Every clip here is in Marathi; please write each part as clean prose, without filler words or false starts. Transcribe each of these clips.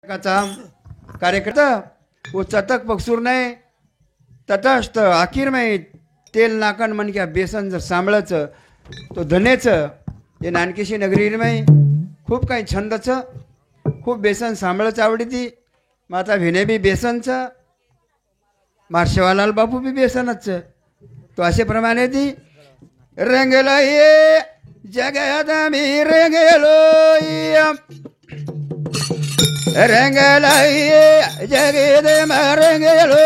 कार्यकर्ता वो चटक पकसूर नाही तटस्थ आखिर में तेल नाकन मन क्या बेसन जर सांभळाचं तो धनेचं हे नानकेशी नगरी में खूप काही छंदचं खूप बेसन सांभळाचं आवडीती माता भिने बी बेसनचं मार्शेवालाल बापू बी बेसनच तो असे प्रमाणे ती रंगला ये जगत मी रंगलो रंगला ये जगत म रंगलो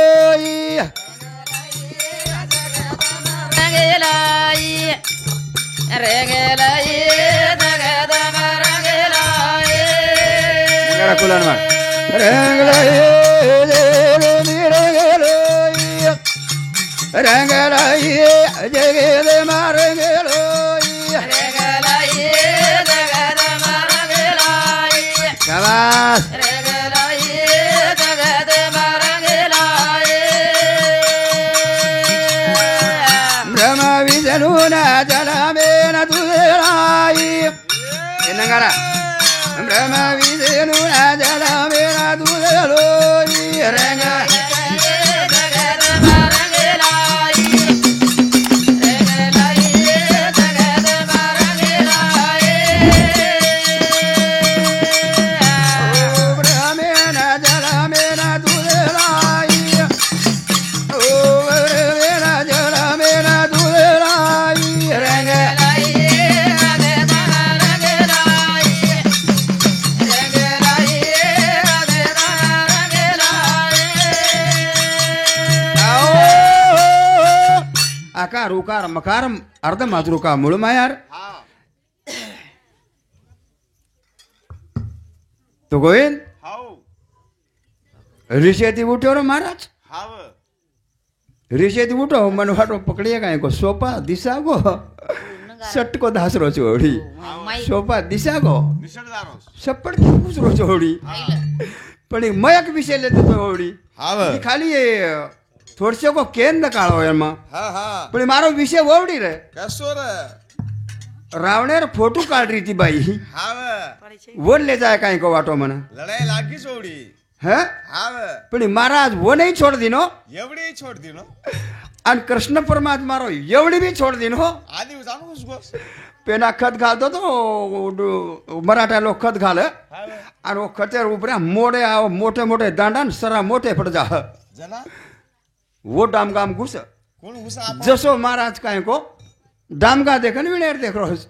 आकार उकार मकार अर्ध मातृका मूळ मायार तो गोविंद ऋषेती उठो रे महाराज ऋषेती उठो मन वाटो पकड़िए काय को सोपा दिशा गो सट को धासरो चोड़ी सोपा दिशा गो सपड़ खुसरो चोड़ी पण मयक विषय लेतो चोड़ी खाली थोडसे को केंद्र काढो एमा पण मारो विषय ओवडी रे कसो रे रावणेर फोटो काढ रही थी बाई वो ले जाए काहे को वाटो मन लड़ाई लागी छोड़ी है पण महाराज वो नहीं छोड़ दिनो एवढी छोड़ दिनो आणि कृष्ण परमात्मा रो एवढी भी छोड़ दिनो आधी जाणू उसको पेना खत घालतो तो मराठा लोग खत घाल आणि वो खतेर ऊपर मोड़े आओ मोठे मोठे दांडा सरा मोठे पड़ जा जना वो डामगाम घुस कोण घुसा जसो महाराज काय को डामगा देखन विणेर देख रोज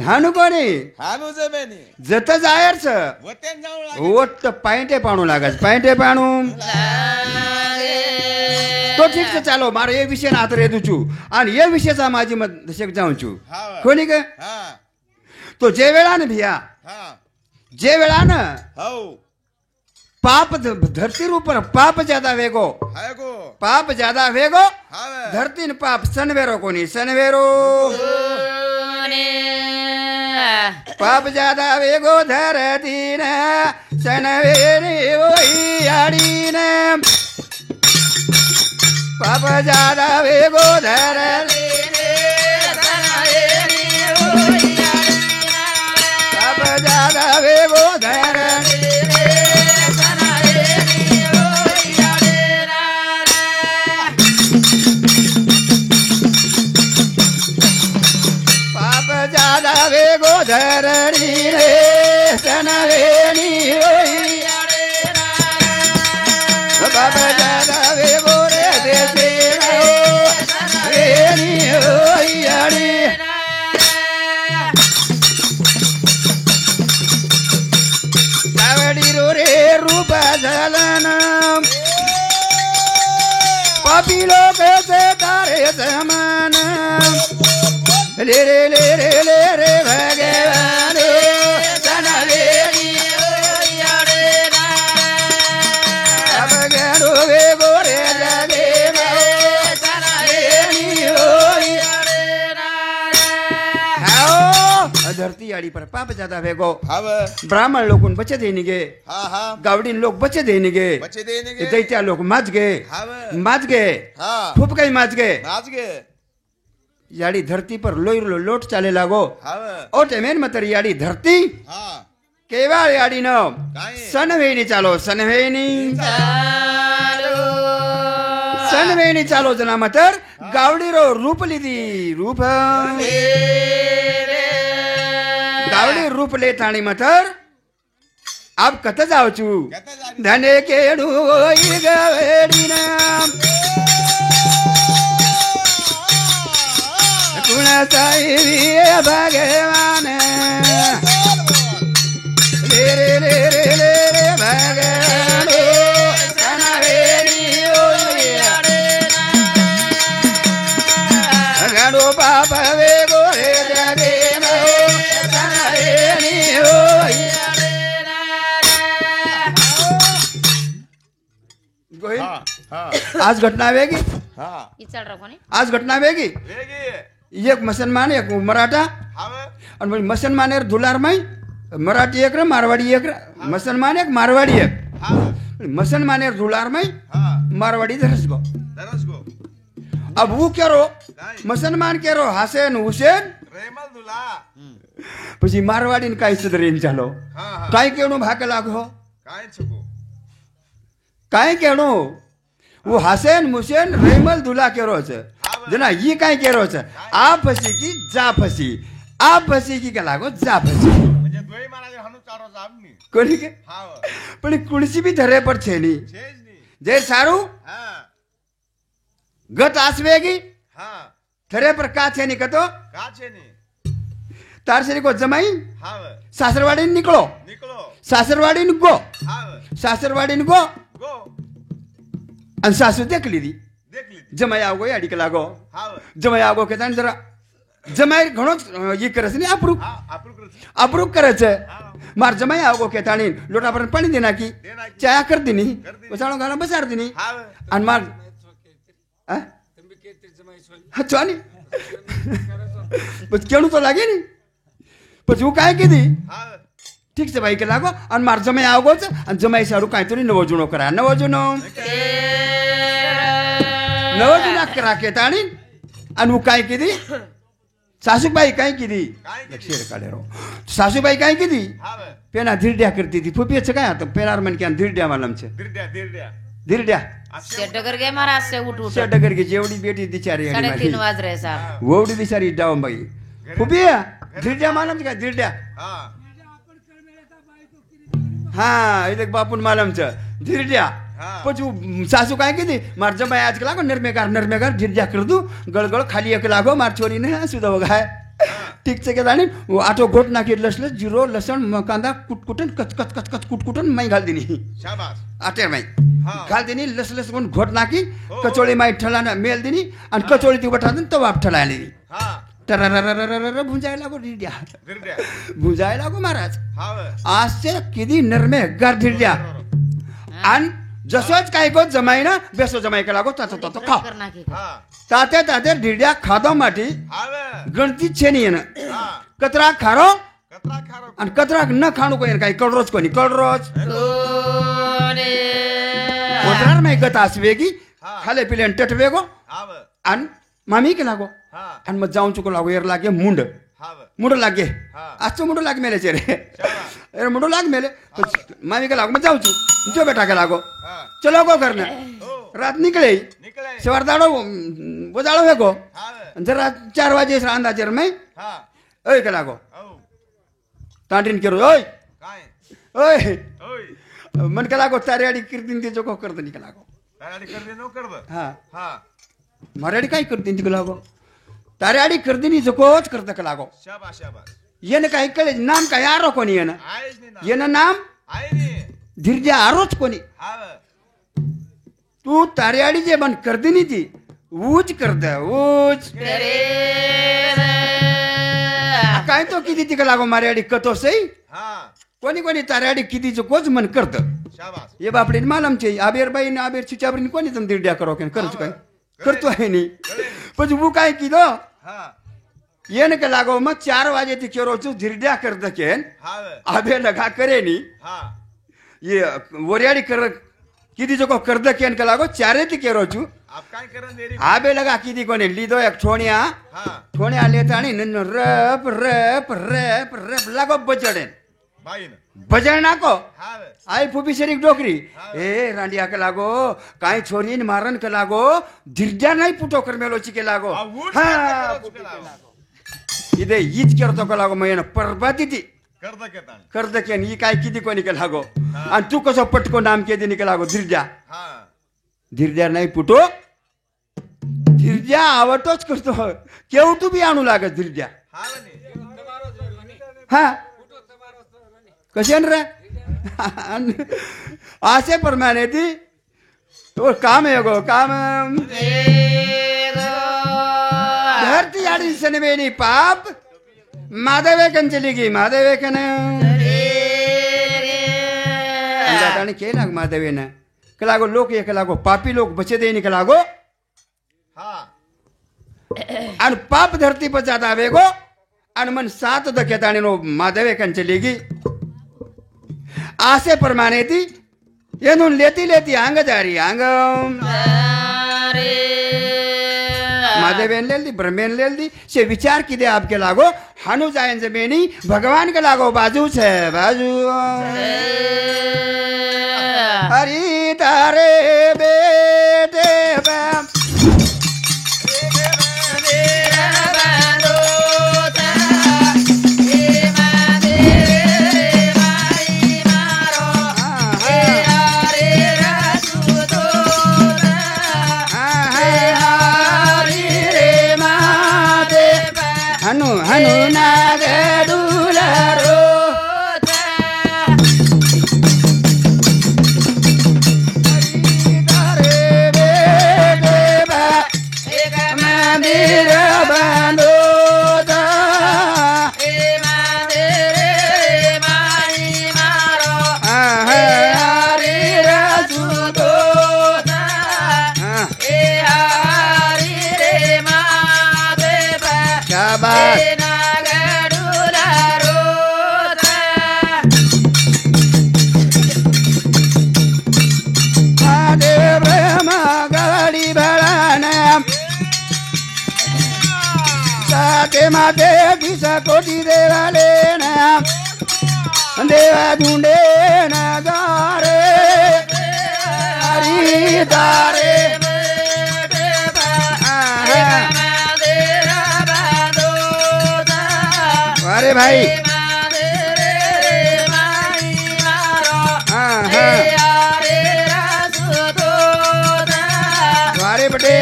हानु कोणी हानु जमेनी जत जायरच वतेन जाऊ लागे ओट पाइंटे पाणू लागाच पाइंटे पाणू तो ठीक से चालो मारो ये विषय ना रे दुचू आणि ये विषयचा माझी मत दशक जाऊन चू कोणी के तो जे वेळा न भिया जे वेळा न हो पाप धरती ऊपर पाप ज्यादा वेगो पाप ज्यादा वेगो धरती न पाप सनवेरो कोनी सनवेरो पाप ज्यादा वेगो धरती न सनवेरी ओई आड़ी न पाप ज्यादा वेगो धरती पाप ज्यादा वेगो धरती वेगो धरणी रे सनवेणी बाबा दादा वेगो रे देते वेणी होई कावडी रो रे रूप झालन पापी लोक से तारे समान ले रे ले रे ले रे भगवान सनवेणी अब गरो वे गोरे जगे सनवेणी होई आओ धरती आड़ी पर पाप ज्यादा वेगो ब्राह्मण लोगन बचे देने गे गावडीन लोग बचे देने गे दैत्या लोग माज गे खूब काही माज गे याड़ी धरती पर लोई लोट चाले लागो ओ टेमेन मतर याड़ी धरती केवाळ गाडीनं काय सनवेणी चालो सनवेणी सनवेणी चालो जना मतर गावडी रो रूप लिदी रूप गावडी रूप ले थाणी मतर आप कत जाव छू कथा जारी धने केडू गवेडी नाम कुणाचाही भगवान रे रे रे रे रे रे भगवान सनवेणी गाडो पाप वे गोरे जगे सनवेणी गोहिल हा हा आज घटना वेगी हा इचाड रा कोणी आज घटना वेगी वेगी एक मुसलमान एक मराठा हाव आणि मुसलमान एक दुलार माई मराठी एक रे मारवाडी एक रे मुसलमान एक मारवाडी एक हाव मुसलमान एक दुलार माई हा मारवाडी धरस गो दरस गो अब वो केरो काय मुसलमान केरो हसन हुसैन रेमल दुला પછી મારવાડીને કાંઈ સુધરીને ચાલો हा हा કાંઈ કેણું ભાકે લાગો काय छको કાંઈ કેણું वो हसन मुसेन रेमल दुला केरो છે जना ये कांई केरो છે आ फसी की जा फसी आ फसी की का लागो जा फसी म्हणजे दोई महाराज हनु चारो जामनी कोणी के हाव पण कुणसी बी धरे पर છે ની छेज नी जे सारू हा गत आसवेगी हा धरे पर का છે ની કતો का छे नी તાર શરી को जमाई हाव सासरवाडी निकलो निकलो सासरवाडी गो हाव सासरवाडी गो गो आणि सासू देख लीधी देख ली जमाई आवगो अडीक लागो हाव जमाई आवगो के ताण जरा जमाई घणो ये करस नी अप्रूप हा आपरू करत अप्रूप करच हाव मार जमाई आवगो के ताणी लोटा पर पाणी देना की देना की चाया कर दिनी कर दिनी. वसाळो गाणं बसार दिनी हाव आणि मार हा चानी बस केणू तो लागे नी પછી હું કાંઈ કીધી हाव ઠીક છે ભાઈ કે લાગો અને માર જમાઈ આવગો છે અને જમાઈ સારું કાંઈ તો નવો જૂનો કરા નવો જૂનો કરા કે તાણી અને હું કાંઈ કીધી સાસુબાઈ કાંઈ કીધી काय किती શેર કાઢેરો સાસુબાઈ કાંઈ કીધી हाव પેલા ધીરડ્યા કરતી હતી ફૂપી છે કાંઈ હતો પેલા મને ક્યાં ધીરડ્યા માલમ છે दिरड्या ધીરડ્યા असे शेटकर गे मारा असे उठ उठ डगर की जेवढी बेटी बिचारी आणि 3:30 माझी वाज रहे साहब ववडी बिचारी जाऊ बाई फुपी धीरड्या मालम का धीरड्या हा हा इथे बापून मालमच धीरड्या हा. પછી સાસુ કાંઈ કીધી માર જમાઈ આજ લાગો નરમેગાર ધીરજા કરી દઉં ગળગળ ખાલી એક લાગો માર છોરીને સુધો વગાય ઠીક છે કે જાણી આટો ગોટ નાખી લસલસ જીરો લસણ કાંદા કુટકુટન કચ કુટકુટન માઈ ઘાલ દીની शाबास આટે માઈ हा घाल दिनी लसलस कोण घोट नाखी कचोळी माई ठलाना मेल दिनी आणि कचोळी ती बटा तो वाप ठलाली हा टररररररर भुंजाय लागो ढिड्या दिरड्या भुंजाय लागो महाराज हाव आज से किती नरमे गार ढिड्या आणि जसोच काय को जमाई ना बेसो जमाई का लागो तातो तातो खाओ करना की हा ताते ढिड्या खादो माटी हाव गणती छेनी येणं हा कचरा खारो कतरा खारो आणि कचरा न खाणू कोण काही कळरोज कोणी कळरोज कोतरार माई गत आसवेगी हा. खाले पिले टट वेगो हाव आणि मामी के लागो हा आणि मग जाऊन चुको लागो एर लागे मुंड हाव मुंड लागे हा. आजचं मुंड लाग मेले रे शाबास एर मुंड लाग मेले मामी के लागो मग जाऊ चु जो बेटा के लागो हा चलो गो करना हो रात निकले निकले सवार दाड़ो बजाड़ो है गो हाव जरा 4 वाजे से अंदाजे में हा ओय के लागो औ तांटीन केरो ओय काय ओय ओय मन के लागो तारे आडी कीर्तिन ते जो को करते निकला लागो ताराडी कर दे नो कर ब हा हा मराठी काय करते निकला लागो तारे आडी करते जो कोच करते के लागो शाबास शाबास येन काय कळे नाम काय आरो कोणी येन आहेच नी ना येन नाम आहे नी धीरजा आरोच कोणी हाव तू तारेआडी जे बन कर दिनी ती ऊच करत ऊच काय तो किती तिक लागो मारे आडी कतो सई हा कोणी कोणी तारेआडी किती कोच मन करत शाबास ये बापडे मालम छे आबेर बाई ने आबेर चिचाबरी कोणी तम धीरड्या करो के करच काय करतो आहे नी પછી હું કાંઈ કીધો हा એને કે લાગો માં 4 વાગે થી કેરો છું ધીરડ્યા કરતા કેન हाव આબે લગા કરે ની हा ये वरियाडी कर किती जो करता केन के लागो 4 થી કેરો છું आप काय करन देरी आबे लगा किती कोणी લીધો એક ઠોણિયા हा ઠોણિયા લેતાણી નન રપ રપ રપ રપ लागो बचडे बाईन भजन नाको हा आई फुबी शरीक डोकरी ए रांडिया के लागो काई छोरीन मारन के लागो धिरजा नाही पुटो कर मेलोची के लागो आ, ऊट हा करतो के लागो. इदे हीच करतो का लागो मैन परबाती ती कर्ज घेताना कर्ज केन ही काय किती कोणी के लागो आणि तू कसं पटको नाम के दिनी के लागो धिरजा हा धिरजा नाही पुटो धिरजा आवडतोच करतो केव तू बी आणू लागत धिरजा हा म्हणे. हा कसे रे असे प्रमाणे ती तो काम आहे गो काम धरती आडी सनवेनी पाप माधवेकन चली गई माधवेकन आणि केला माधवेन कलागो लोक एक लागो पापी लोक बचे देनी कलागो हा आणि पाप धरती पर जाता आवे गो आणि मन सात दख्यात आणि नो माधवेकन चली गई आसे प्रमाणे ती येनून लेती लेती अंग जारी अंग माधवेन लेल दी ब्रह्मेन लेल दी से विचार किदे आपके लागो हानु जायन जमेनी भगवान के लागो बाजू छे बाजू हरि तारे बेटे बम हनु हनु नागडुलारो तारे बेटे बा एक मंदिर बांधो ता हरि रसुतो शाबाश महादेव गाडी भळाना साते माते दिसा कोटी देवाले ना देवा धुंडे ना दारे हरी दारे अरे भाई अरे बटे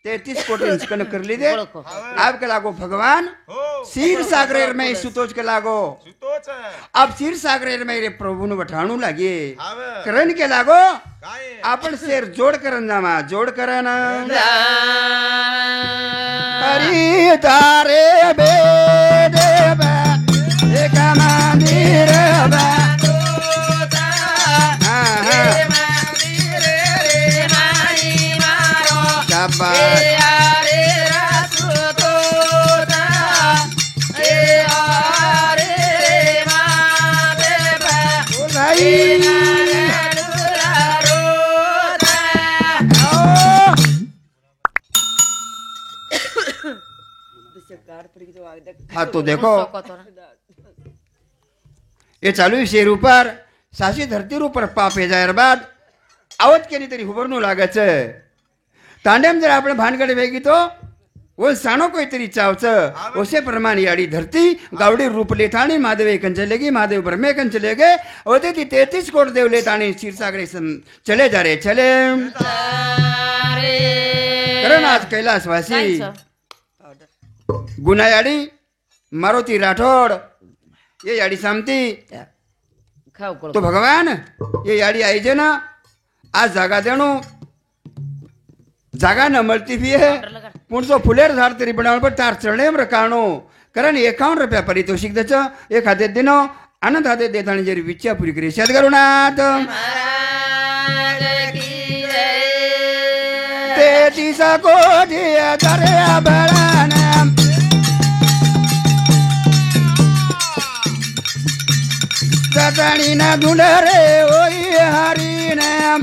तेतीस कोटी कन कर ली दे आपके लागो भगवान हो क्षीर सागरेर में सुतोज के लागो सुतोच अब क्षीर सागरेर में रे प्रभु नु बठाणू लागे हाव करण के लागो काय आपण शेर जोड करन जामा जोड करन हरी तारे बेदे बा एक मंदिर बा शाबाश हाँ तो देखो ये चालू है शेर ऊपर सासी धरती ऊपर पाप हे जायर बाद आवत केली तरी हुबरनू लागाच तांडेम जर आपण भानगड वेगी तो वो सानो कोई तरी चावच उसे प्रमाण याडी धरती गावडी रूप लेताणी महादेव एकन चलेगी महादेव ब्रह्मे कन चले गए होते ती 33 कोट देव लेताणी क्षीरसागरे चले जा रे चले करण आज कैलासवासी गुना याडी मारुती राठौड़ ये याडी सामती तो भगवान ये याडी आई जे ना आज जागा देणू जागा न मळती भी है पुणसो फुलेर झाड तरी बनावण पण तार चढणेम रकाणो कारण 51 रुपया पारितोषिक द्यायचं एक हाते दिनो आनंद हाते देताना जरी विच्छा पुरी करी सद्गुरुनाथ तेतीस कोटी दरे बळाना सताणी ना धुंड रे ओई हरी नाम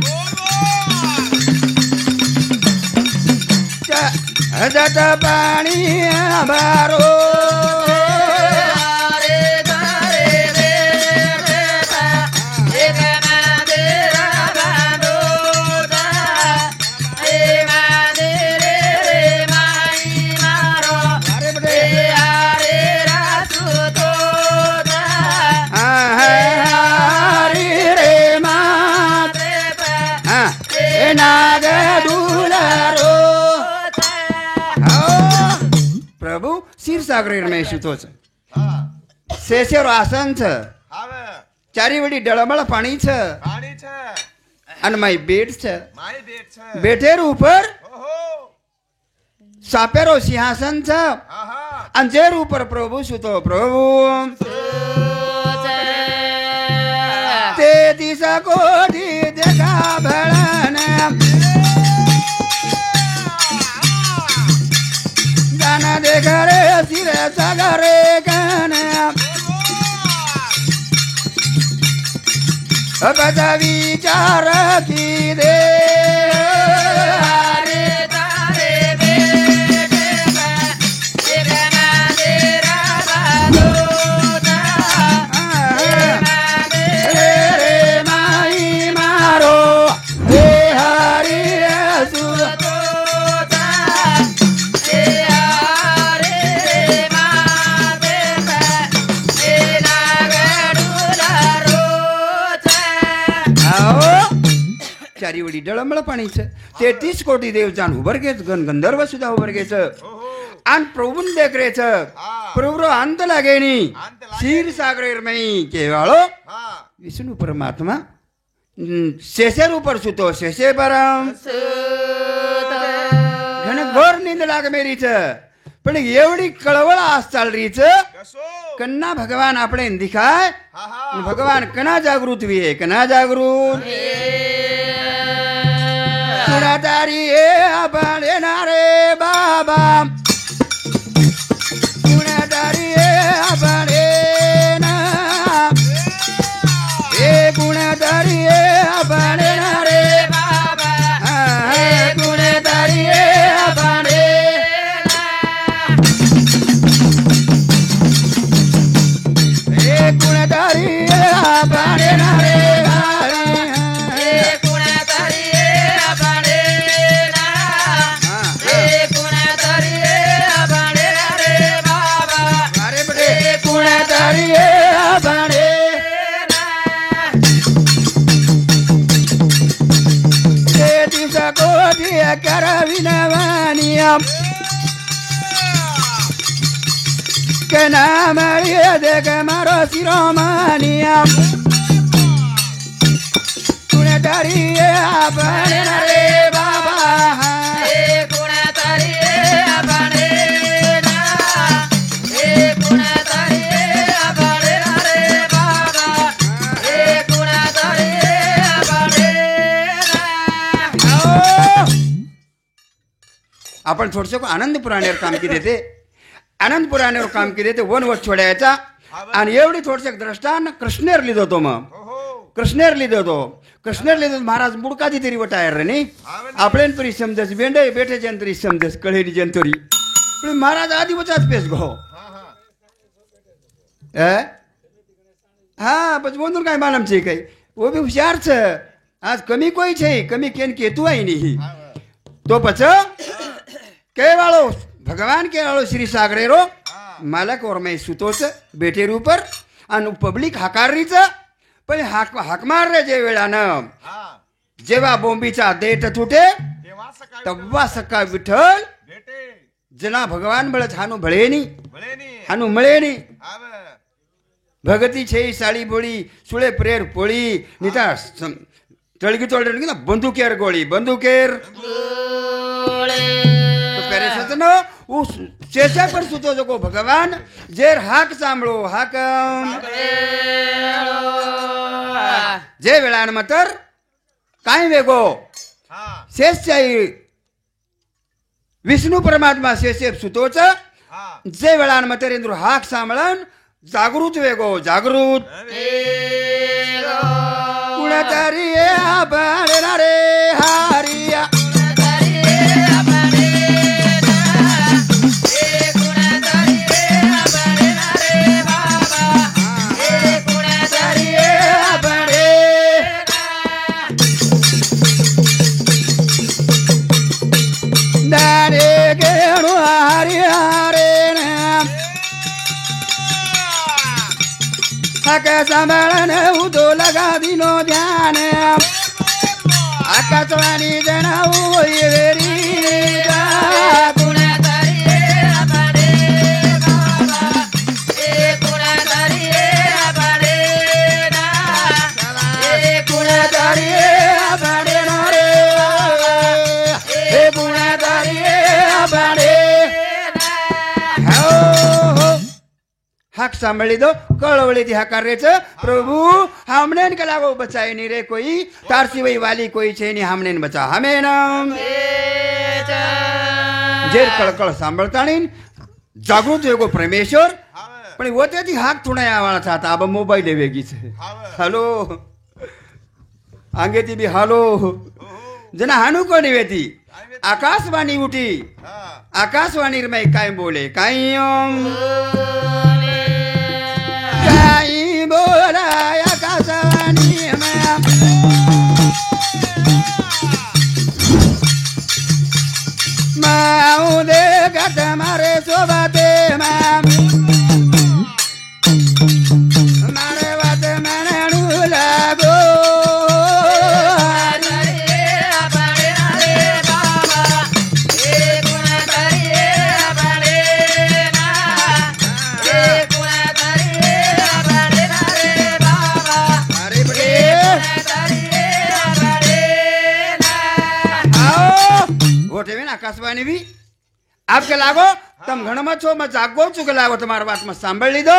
जात पाणी बारो प्रभू क्षीरसागर में सुतोच हा शेषेर आसन छ हाव चारी वडी डळमळ पाणी छ पाणी छ आणि माई बेट छ माय बेट छ बेठेर ऊपर ओहो सापेरो सिंहासन छ हा हा आणि जेर ऊपर प्रभु सुतो प्रभु ते दिसा कोठी देखा भळन जाना देखा रे सिर सागरे कन अबदा विचार की दे चारी वडी डळमळ पाणीच 33 कोटी देवचान उभर घेच गण गंधर्व सुद्धा उभर घेच आणि प्रभून देखरेच प्रभु अंत लागेनी क्षीर सागरेर मई केवाळो हा विष्णु परमात्मा शेषेर ऊपर सुतो शेषे परम घन घोर निंद लाग मेरीच पण एवढी कळवळ आस चालरीच कसो कन्ना भगवान આપણે दिखाय हा हा भगवान कना जागृत वे कना जागृत कुणादारी आपण येणारे बाबा कुणादारी आपण येणार हे कुणादारी आपण येणारे बाबा हे कुणादारी आपण हे कुणादारी आपण येणारे करविनवानियम कना मरिया देख मारो शिरोमानियम कुणादारी आपण रे बाबा हे कुणादारी आपण हे कुणादारी आपण रे बाबा हे कुणादारी आपण थोडस आनंद पुराणेवर काम केले ते आनंद पुराणेवर काम केले ते वनवट छोडायचा आणि एवढी थोडसे द्रष्टान कृष्णेर लिहितो तो मग कृष्णेर लिहितो तो कृष्णेर लिहितो महाराज मुडकादी तरी वटायर रे नी आपल्यान तरी समजस बेंडे बेठे जन तरी समजस कळेली जन तरी पण महाराज आधी वचाच पेस गो हाँ बस बोंदून काय मालूम छे कई वो भी होशियार छ आज कमी कोई छे कमी केन केतु आई नहीं तो पछ के वालो भगवान के वालो श्री सागरेरो मालक और मैं सुतोच बेटेर ऊपर आणि पब्लिक हाकारीच पण हाक मार रे जे वेळानं जेव्हा बोंबीचा देठ तुटे तेव्हा सकाळी तव्वा सका विठ्ठल भेटे जना भगवान बळच हानु भळेनी भळेनी हानु मळेनी हाव भगती छे साडी बोळी सुळे प्रेर पोळी निता तळगी तोडली ना बंदुकेर गोळी बंदुकेर तो पेरे सतनो उ शेषा पर सुतो जको भगवान जेर हाक सांभळो हाक जे वेळान मतर काय वेगो हा शेष चाई विष्णु परमात्मा शेषे सुतोच हा जे वेळान मतर इंद्र हाक सांभळन जागृत वेगो जागृत कुणतरी आपण रे हरिया हाक सांभाळन उदो लगा दिनो ध्यान आकाशवाणी जनाऊ वेरी हाक सांभाळी दो कळवली थी हकारेच प्रभु हमने के लागो बचाए नी रे कोई तार सिवई वाली कोई छे नी हमने बचा हमें नाम जेर कळकळ सांभाळताणी जागृत होगो परमेश्वर पण होते ती हाक थुणाया वाला था अब मोबाइल वेगी छे हेलो आगे ती भी हेलो जना हानु कोणी वेती आकाशवाणी उठी आकाशवाणी रे काय बोले काय बोला आकाशवाणी माऊ दे गट मारे सोबते मारे बात मनू लागो आकाशवाणी भी आपके लागो तम घण में छो मैं जागो चुके लागो तुम्हारी बात में सांभळ ली दो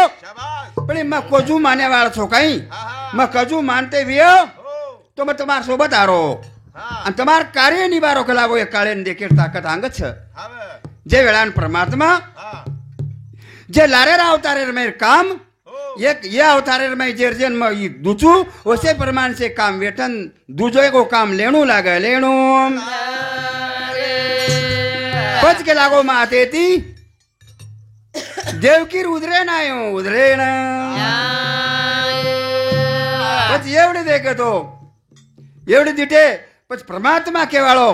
पण मैं कोजू माने वाला छो कहीं मैं कजू मानते भी हो तो मैं तुम्हार सोबत आ रो आणि तुम्हार कार्य निवारो के लागो एक काळे देखेर ताकत आंग छ जे वेळान परमात्मा जे लारेरा अवतारे में काम एक ये अवतारे में जेरजन में दूचू उसे प्रमाण से काम वेतन दूजो को काम लेणू लागे लेणू पच के लागो माते ती देवकीर उधरे नायो उधरे ना पच एवढे देखतो एवढे दिटे पच परमात्मा के वाळो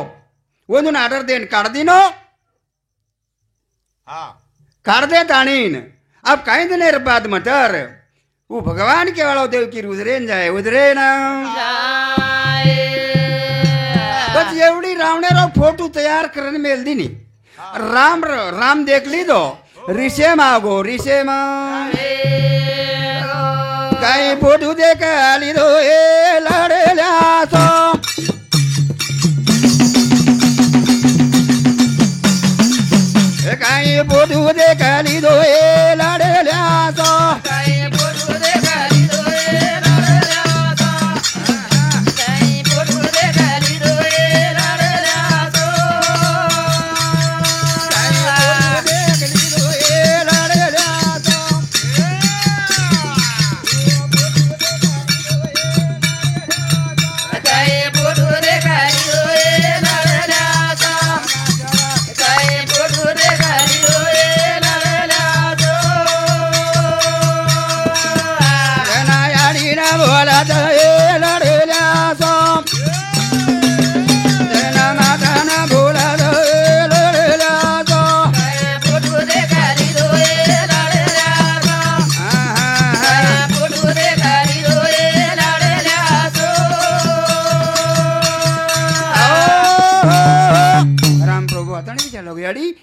वोनून आदर देन काढ दिनो काढ दे ताणीन अब काही दिनेर बाद मतर वो भगवान के वाळो देवकीर उधरेन जाए उधरे ना पच एवढी रावणेराव फोटो तयार करने मेल दिनी राम देख ली दो ऋषे मागो ऋषे कई फोटो देख ली दो ए लड़े सो कई फोटो देख ली दो ए लड़े सो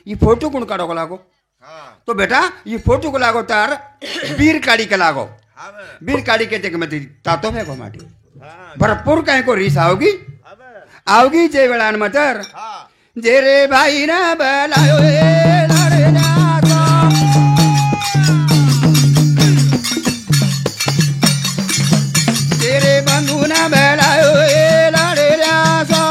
ये फोटो कौन काढ़ो को लागो तो बेटा ये फोटो को लागो तार बीर काढ़ी के लागो बीर काढ़ी के देख मत तातो में को माटी भरपूर कहीं को रीस आओगी आओगी जे वेळान मतर जे रे भाई ना बलायो ए लड़े जातो तेरे बंधु ना बलायो ए लड़े जातो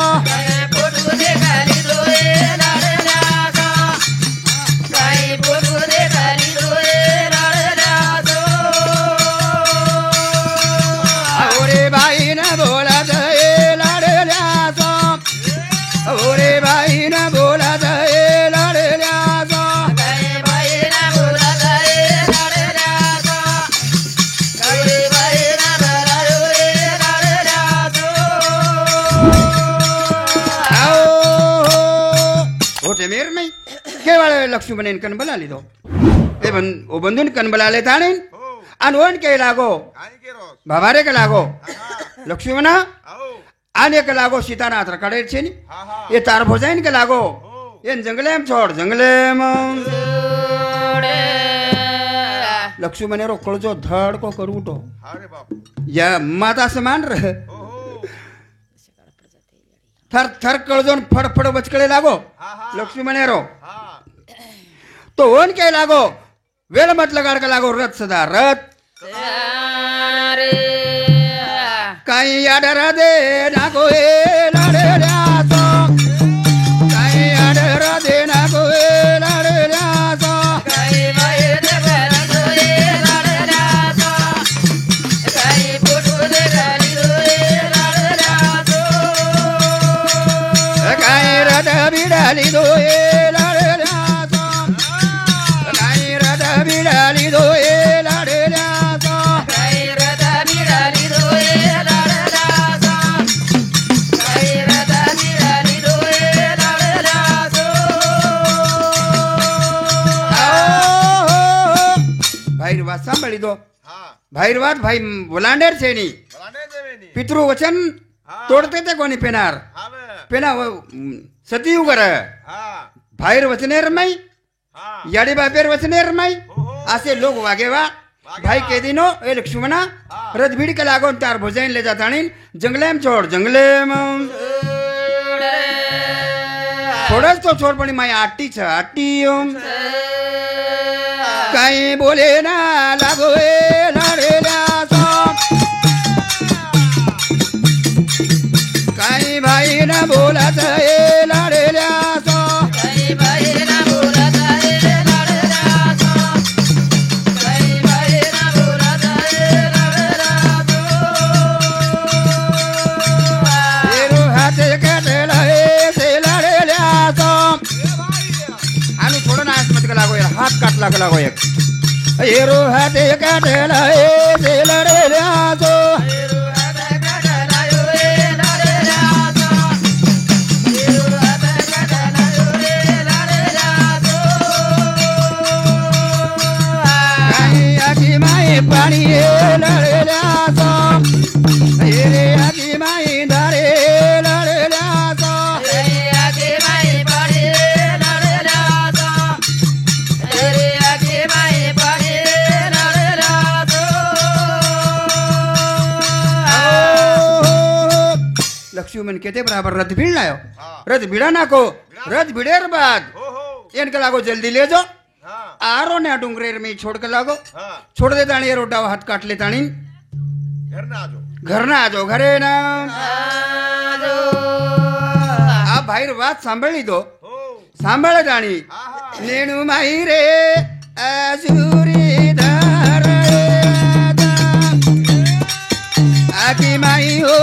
लक्ष्मी बने कन बला ली दो ए बंधु कन बला ले ताणे आणि ओण के लागो आणि केरोस भाभारे के लागो हा लक्ष्मण आओ आणि एक लागो सीतानाथ रकडे છે ને हा એ તાર ભોજાઈન કે લાગો हो એ જંગલેમ છોડ જંગલેમ લક્ષ્મણ રો કળજો ધડકો કરું તો अरे बाप या माता समान रह हो हो थर थर कळजोन फडफड बचकळे लागो हा हा लक्ष्मण रो हा तो ओन काय लागो वेळ मत लगाड का लागो रथ सदा रथ काही आडरा दे नागो ए लाडल्याचो काही आडरा दे नागो ए लाडल्याचो काही रथ बिडाली दो ए लाडल्याचो काही रथ बिडाली दो ए लाडल्याचो भाई વાત સાંભળી દો हा ભાઈ વાત ભાઈ વલાંડેર છે ની बलाने देवेनी પિતૃ વચન હા. તોડते ते कोणी पेनार हा बे पेना सती उगर हा भाईर वचनेर माई हा याडी बापेर वचनेर माई हो, हो. असे लोक वागेवा वागेवा. भाई केदिनो ए लक्ष्मणा हा. रथभीड के लागोन तार भोजाईन ले जात आणि जंगलेम छोड जंगलेम थोडंच तो छोड पण माई आट्टी छ आट्टी काही बोले ना लागो ए लाडेल्या सो काही भाई ना बोलत ए लाडेल्या सो एरो हाते काटेला ए से लाडेल्या सो आणि थोडं ना मत लागो यार हात काटला का लागो एक एरो हाते काटेला ए से लाडेल्या सो काही आगी माई पाणी ए लाडेल्या सो रे आगी माई धारे लाडेल्या सो लक्ष्मण कहते बराबर रथ भीड़ लायो हाँ। रथ भिड़ा नाको रथ भिड़ेर बाद हो हो इनके लागो जल्दी ले जाओ हा आरो ने डुंगरेर में छोड़ के लागो हा छोड़ दे ताणी रोटा हाथ काट ले ताणी घर ना आजो घर ना आजो घरे ना आ भाई बात सांभाळली दो हो सांभाळ ताणी हा हा नेणू माई रे आजुरी धर आकी माई हो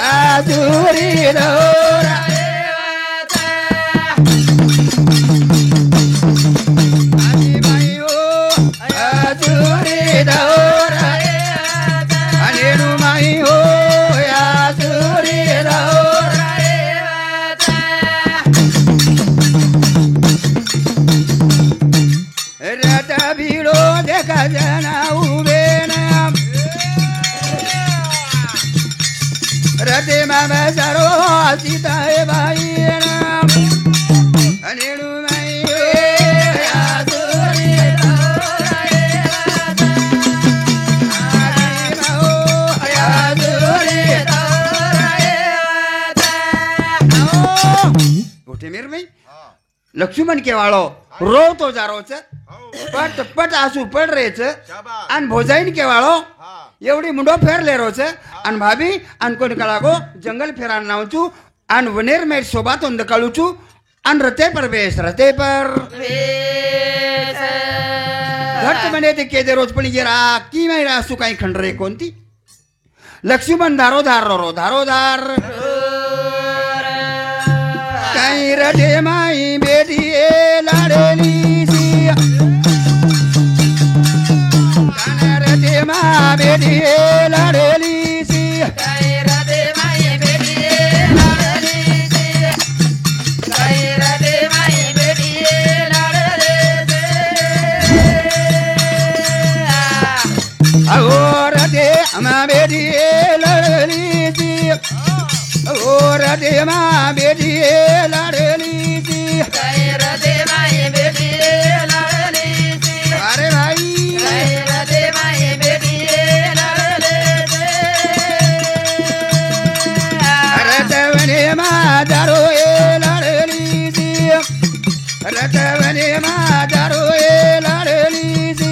आजुरी धर आकी माई हो आजुरी धर नेणू माई हो आजुरी धर रथ भिडो देखा जना उभे ना रथे मामा सारो सीता हे बाई ना अनेडू माई आसुरी गोठे मेर में हा लक्ष्मण के वाळो रो तो जारोच हो पट पट आसू पड रेच शाबास आणि भोजाईन के वाळो हा एवढी मुंडो फेरले रोच आणि भाभी आणि कोणी कळागो जंगल फेरान नावचू आणि वनेर मेर सोबातून दकाळूचू आणि रते पर बेस रते पर घट म्हणे ते केदे रोज पण ये रा की माही रासू काही खंडरे कोणती लक्ष्मण धारोधार रो धारोधार काही रटे माई बेटी ए लाडेली सिया रटे मा बेटी ए लाडेली सिया ओ रदे मा बेटी लाडली सी अरे भाई रतवने मा दारो लाडली सी रतवने मा दारो लाडली सी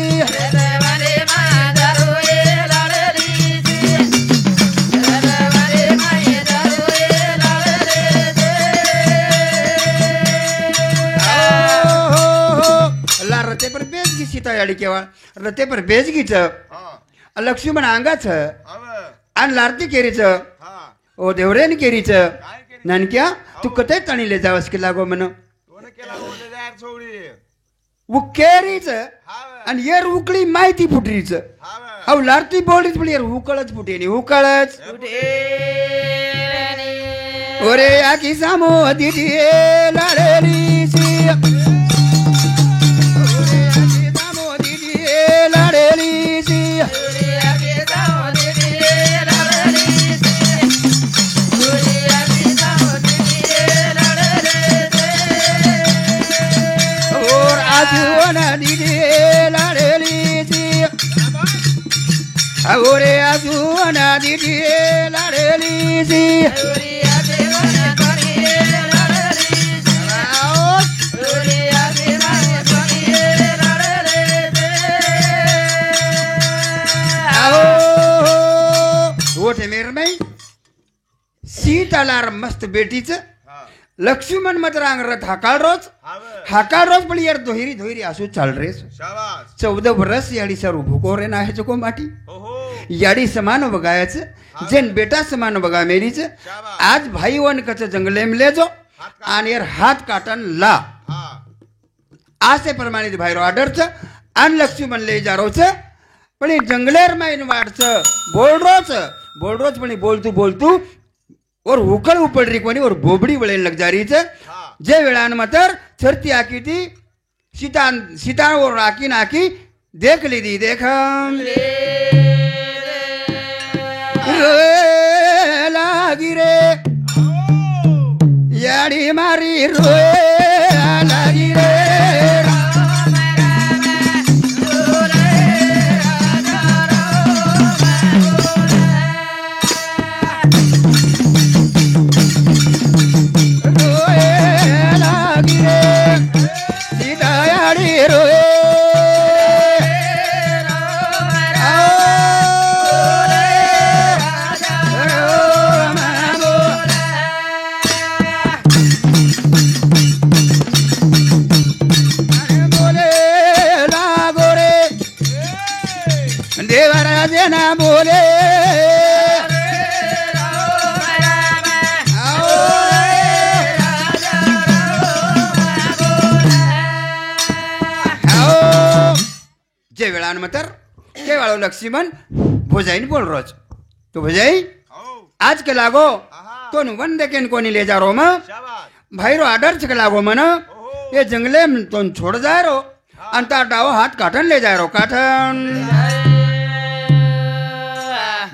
रते पर बेजगी सीता याडी केवळ रते पर बेजगीच हा लक्ष्मण अंगाच अव आणि लारती केरीच हा ओ देवरेन केरीच काय केली नानक्या तू कथे तणीले जावस की लागो म्हण कोण केला बोलले जायर सोडी केरीच हाव आणि येर उकळी माहिती फुटरीच हाव अव लारती बोलरीच पण येर उकळच फुटेनी उकळच ओरे आकी सामो दिदी लाडली सी ओरे आकी सामो दिदी लाडली सी और आजूना दिदी लाडली सी ओरे आजूना दिदी लाडली सी ओठे मेर नाही सीतालार मस्त बेटीच हा लक्ष्मण मत रांग रथ हाकाळ रोज हाव हाकाळ रोज पण यार धोहिरी धोहिरी असू चाल रेस शाबास 14 वर्ष याडी सर भुको रे ना को माटी हो हो याडी समान बघायचं जेन बेटा समान बघा मेरीच आज भाई वन कच जंगले मिले जो आणि यार हात काटन ला हा आसे प्रमाणित भाईरो ऑर्डरच आणि लक्ष्मण ले जारोच पण हे जंगलेर माईन वाढच बोलरोच पण बोलतू और उकळ उपडरी कोणी और बोबडी वळेन लग जारीच जे वेळान मातर छरती आकी ती सीता और आकी नाकी देख लीदी देखम रोए लागी रे याडी मारी रोए लागी रे देवराजना बोले जे वेळान मतर के वाळो लक्ष्मण भोजाईन बोल रोज तो भोजाई हो आज के लागो आहा तो वन देखेन कोणी ले जा रो म शाबास भाईरो आडर के लागो मन ओहो ये जंगले में तो छोड़ जाय रो अंता डाव हाथ काटन ले जाय रो काटन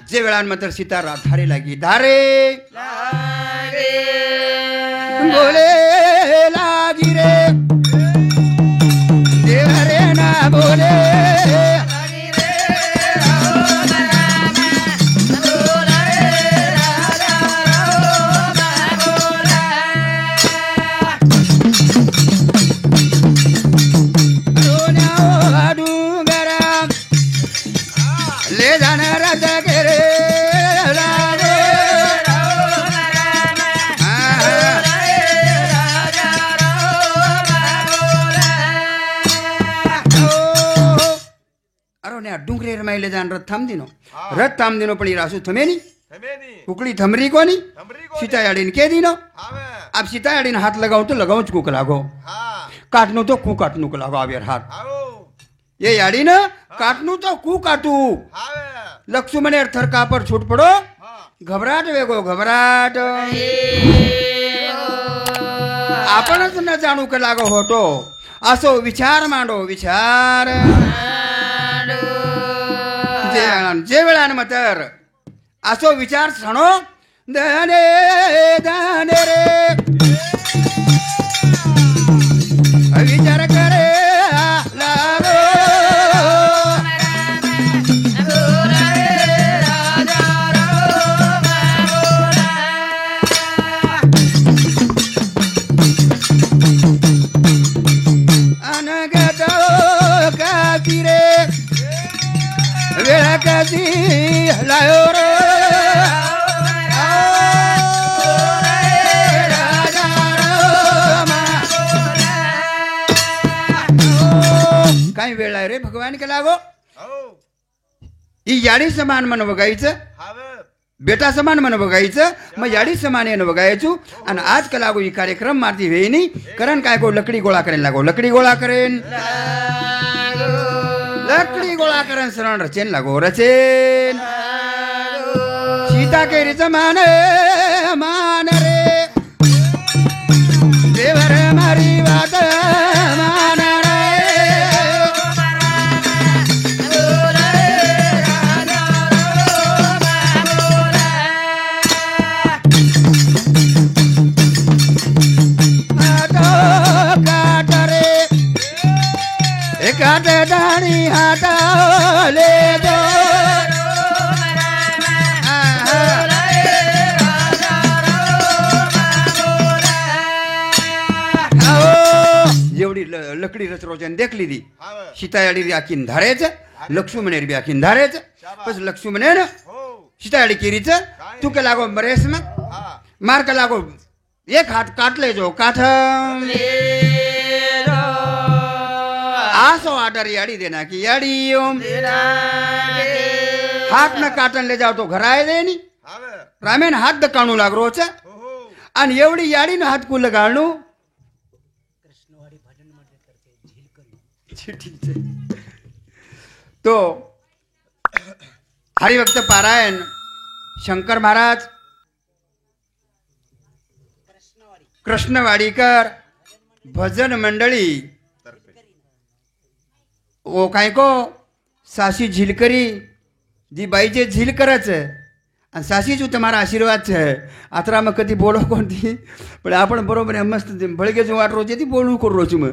जे वेळान मतर सीता धारे लागी धारे बोले लागी रे देवरे ना बोले ले जाणार रे डुंगरे रमाइले जान रथ थाम दिनो पण रासू थमेनी थमेनी उकड़ी थमरी कोनी थमरी को सीता याडीन के दिनो हावे अब सीता याडीन हाथ लगाओ तो लगाओ कूक लागो हा काटनो तो कू काटनो को लागो अब यार हाथ आओ ये याडीन काटनो तो कू काटू हावे लक्ष्मण यार थरका पर छूट पड़ो हा घबराट वेगो घबराट आपणच न जाणू का लागो होतो असो विचार मांडो विचार जे वेळान मतर असो विचार सणो धने धने रे विचार करे लागो अनगत काती रे वेळा काती लायो रे काही वेळ आहे रे भगवान के लागो हो ही याडी समान मन बघायचं हवं बेटा समान मन बघायचं मग याडी समान येणं बघायचो आणि आज का लागो ही कार्यक्रम मारती वेणी कारण काय को लकडी गोळा करेन लागो लकडी गोळा करेन लकडी गोळा करेन सरण रचेन लागो रचेन सीता केरीच मान मान रे देवर मारी वाट मान रे काट दाणी हाताले दो एवढी लकडी रचरोचन देखली दी हवं सीतायाडी आखीन धारेच लक्ष्मणेर बी आखीन धारेच बस लक्ष्मणेन हो सीतायाडी केरीच तू के लागो मरेस मग हा मार का लागो एक हात काटले जो काठ आसो आडर याडी देना की याडी हाथ में काटन ले जाओ तो घर आए देनी हवं रामेन हाथ दकाणू लाग रोच हो हो आणि एवढी याडी न हात कुल गाळणू तो हरिभक्त पारायण शंकर महाराज कृष्णवाडीकर भजन मंडळी ओ काय को सासी झिलकरी दी बाईचे झील करच आणि सासी जो तुम्हारा आशीर्वाद છે आतरा मग कधी बोलो कोणती पण आपण बरोबर आहे मस्त बळगे जो वाट रोजे ती बोलू करू रोज मग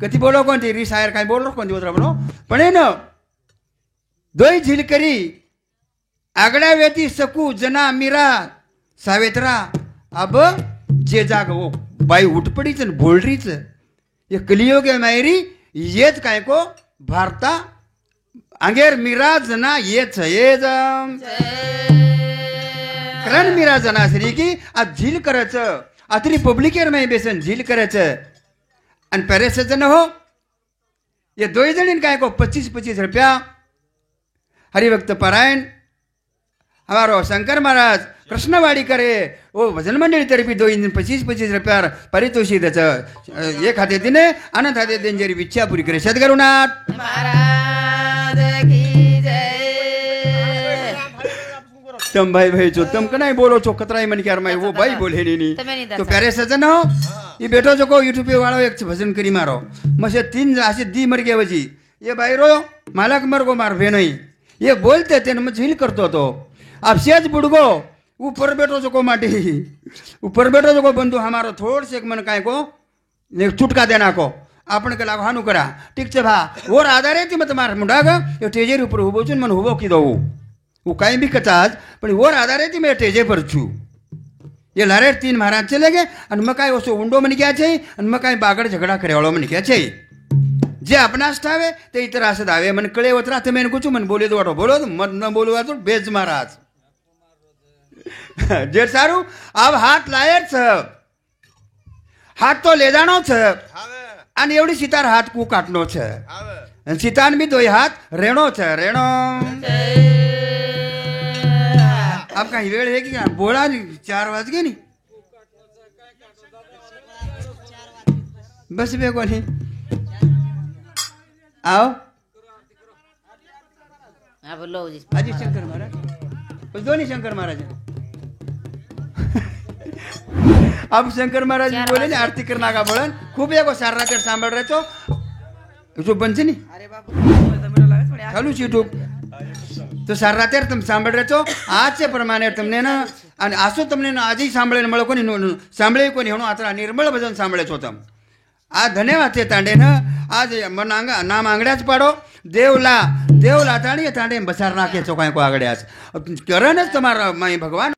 कधी बोलो कोणती री सायर काय बोललो कोणती होत म्हणो पण हे न दोय झिलकरी आगड्या वेती सकू जना मीरा सावेत्रा अब जे जाग ओ बाई उठपडीच न भोलरीच ये कलियोग आहे मायरी येच काय को भारता अंगेर मीरा जना येच ये कारण मीरा जना श्री की आज झील करायचं आतरी पब्लिकेर माही बेसन झील करायचं आणि पॅरेसाचं न हो ये दोय जणीन काय को 25-25 रुपया हरिभक्त पारायण हमारो शंकर महाराज कृष्णवाडी करे ओ भजन मंडळी तर्फे 25-25 रुपया पारितोषिक त्याचं एक हाते दिने अनंत हाते दिन जरी इच्छा पुरी करे सद्गुरुनाथ महाराज की जय तम भाई भाई जो तम कनाई बोलो छो कतराई मन क्यार माई वो भाई बोले नी તમે નહીં तो દર્શન. प्यारे सजन हो ये बेटो जो को यूट्यूब पे वालो एक भजन करी मारो मसे 3 असे दी मर गया वजी ये भाई रो मालक मर गो मार भे नहीं ये बोलते थे मैं झील करतो तो अब सेज बुड़गो ऊपर बैठो जो को माटी ऊपर बैठो जो को बंधु हमारो थोड़ से मन काय को एक चुटका देना को आपण के लागो हानु करा ठीक छे भा और आधारे ती मत मार मुंडा ग यो टेजेर ऊपर हुबो छन मन हुबो की दो वो काही भी कचाज पण और आधारे ती मैं टेजे पर छु ये लारे 3 महाराज चले गए और मैं काय ओसो उंडो मन क्या छे और मैं काय बागड़ झगड़ा करे वालो मन क्या छे जे अपनास ठावे ते इतर असं दावे मन कळे वतरा ते मेन कुछ मन बोले दो बोलो मन न बोलवा तो बेज महाराज जे सारू अब हाथ लायर छ हाथ तो ले जानो छ हवं आणि एवढी सितार हाथ कू काटनो छ हवं आणि सितान बी दोय हाथ रेणो छ रेणो अब काही वेळ है की बोला 4 वाज गए नी बस बे कोणी आओ હા બોલો જી अजी शंकर महाराज बस दोन्ही शंकर महाराज हैं. अब शंकर महाराज भी बोले ना आरती करना का बोलन खूब एगो सारा रात सांभळ रहतो जो बनছে नी चालू यूट्यूब तो सारा रात तुम सांभळ रहतो आज से प्रमाणे तुमने ना અને આસો તમને આજે સાંભળે મળે કોની સાંભળે કોની હણું આતરા નિર્મળ ભજન સાંભળે છો તમે આ ધન્યવાદ છે તાંડે ને આજ નામ આંગળ્યા જ પાડો દેવલા તાણીએ તાંડે બસાર નાખે છો કાંઈ કોઈ આગળ્યા છે કરે ને જ તમારા ભગવાન